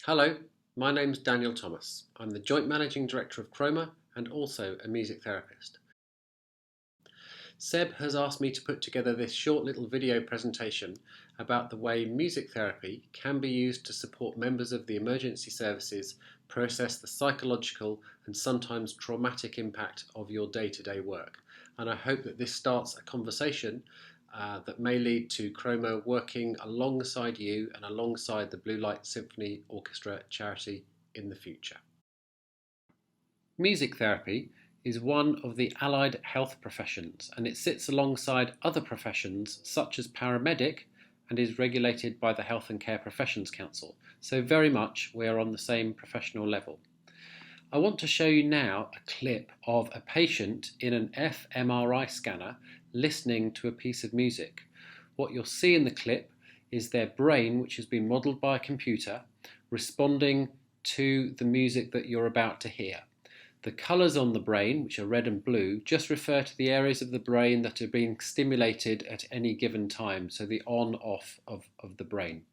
Hello, my name's Daniel Thomas. I'm the Joint Managing Director of Chroma and also a music therapist. Seb has asked me to put together this short little video presentation about the way music therapy can be used to support members of the emergency services process the psychological and sometimes traumatic impact of your day-to-day work. And I hope that this starts a conversation that may lead to Chroma working alongside you and alongside the Blue Light Symphony Orchestra charity in the future. Music therapy is one of the allied health professions, and it sits alongside other professions such as paramedic and is regulated by the Health and Care Professions Council. So very much we are on the same professional level. I want to show you now a clip of a patient in an fMRI scanner listening to a piece of music. What you'll see in the clip is their brain, which has been modelled by a computer, responding to the music that you're about to hear. The colours on the brain, which are red and blue, just refer to the areas of the brain that are being stimulated at any given time, so the on-off of the brain.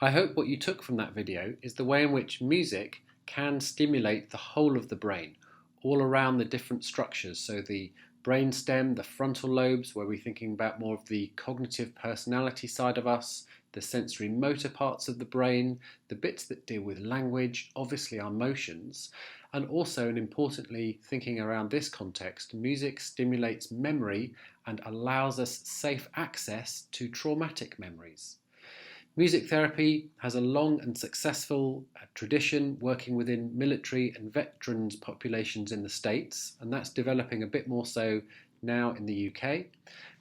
I hope what you took from that video is the way in which music can stimulate the whole of the brain, all around the different structures. So the brainstem, the frontal lobes, where we're thinking about more of the cognitive personality side of us, the sensory motor parts of the brain, the bits that deal with language, obviously our motions, and also, and importantly, thinking around this context, music stimulates memory and allows us safe access to traumatic memories. Music therapy has a long and successful tradition working within military and veterans populations in the States, and that's developing a bit more so now in the UK.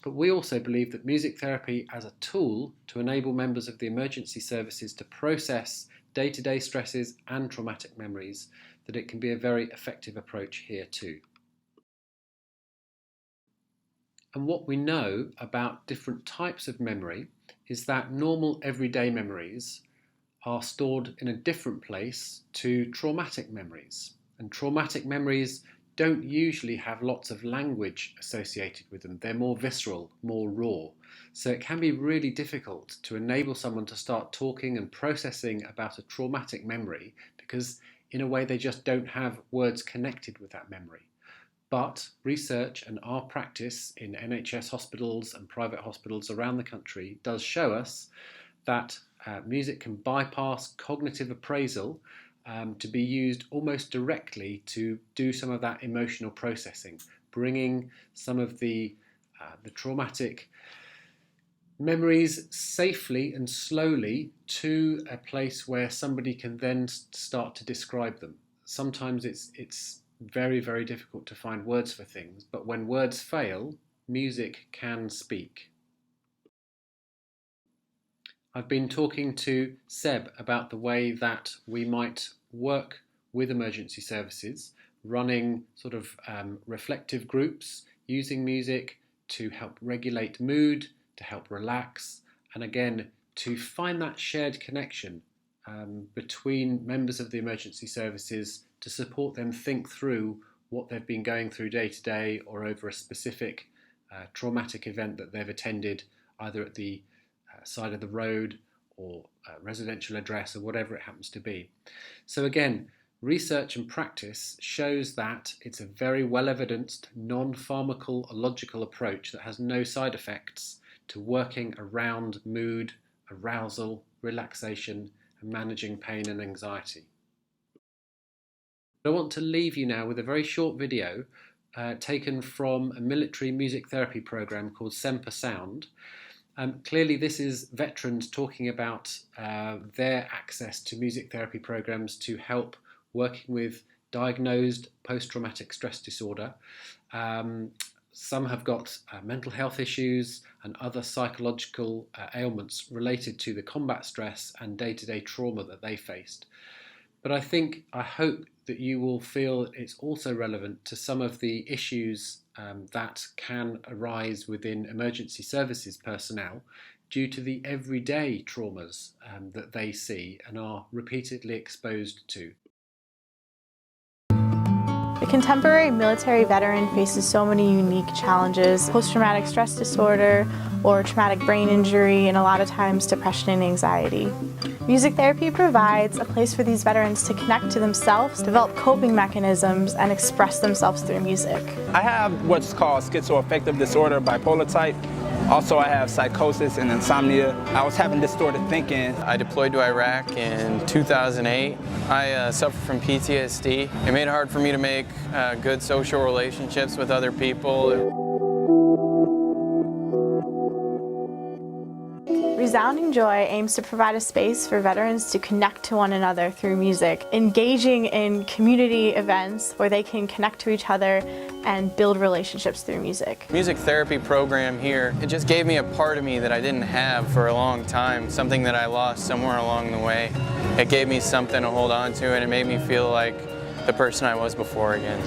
But we also believe that music therapy as a tool to enable members of the emergency services to process day-to-day stresses and traumatic memories, that it can be a very effective approach here too. And what we know about different types of memory is that normal everyday memories are stored in a different place to traumatic memories. And traumatic memories don't usually have lots of language associated with them. They're more visceral, more raw. So it can be really difficult to enable someone to start talking and processing about a traumatic memory because in a way they just don't have words connected with that memory. But research and our practice in NHS hospitals and private hospitals around the country does show us that music can bypass cognitive appraisal to be used almost directly to do some of that emotional processing, bringing some of the traumatic memories safely and slowly to a place where somebody can then start to describe them. Sometimes it's very, very difficult to find words for things, but when words fail, music can speak. I've been talking to Seb about the way that we might work with emergency services, running sort of reflective groups, using music to help regulate mood, to help relax, and again, to find that shared connection between members of the emergency services to support them think through what they've been going through day to day or over a specific traumatic event that they've attended either at the side of the road or residential address or whatever it happens to be. So again, research and practice shows that it's a very well evidenced non-pharmacological approach that has no side effects to working around mood, arousal, relaxation and managing pain and anxiety. I want to leave you now with a very short video taken from a military music therapy program called Semper Sound. Clearly this is veterans talking about their access to music therapy programs to help working with diagnosed post-traumatic stress disorder. some have got mental health issues and other psychological ailments related to the combat stress and day-to-day trauma that they faced. But I hope that you will feel it's also relevant to some of the issues that can arise within emergency services personnel due to the everyday traumas that they see and are repeatedly exposed to. The contemporary military veteran faces so many unique challenges: post-traumatic stress disorder or traumatic brain injury, and a lot of times depression and anxiety. Music therapy provides a place for these veterans to connect to themselves, develop coping mechanisms, and express themselves through music. I have what's called schizoaffective disorder, bipolar type. Also, I have psychosis and insomnia. I was having distorted thinking. I deployed to Iraq in 2008. I suffer from PTSD. It made it hard for me to make good social relationships with other people. Resounding Joy aims to provide a space for veterans to connect to one another through music, engaging in community events where they can connect to each other and build relationships through music. Music therapy program here, it just gave me a part of me that I didn't have for a long time, something that I lost somewhere along the way. It gave me something to hold on to, and it made me feel like the person I was before again.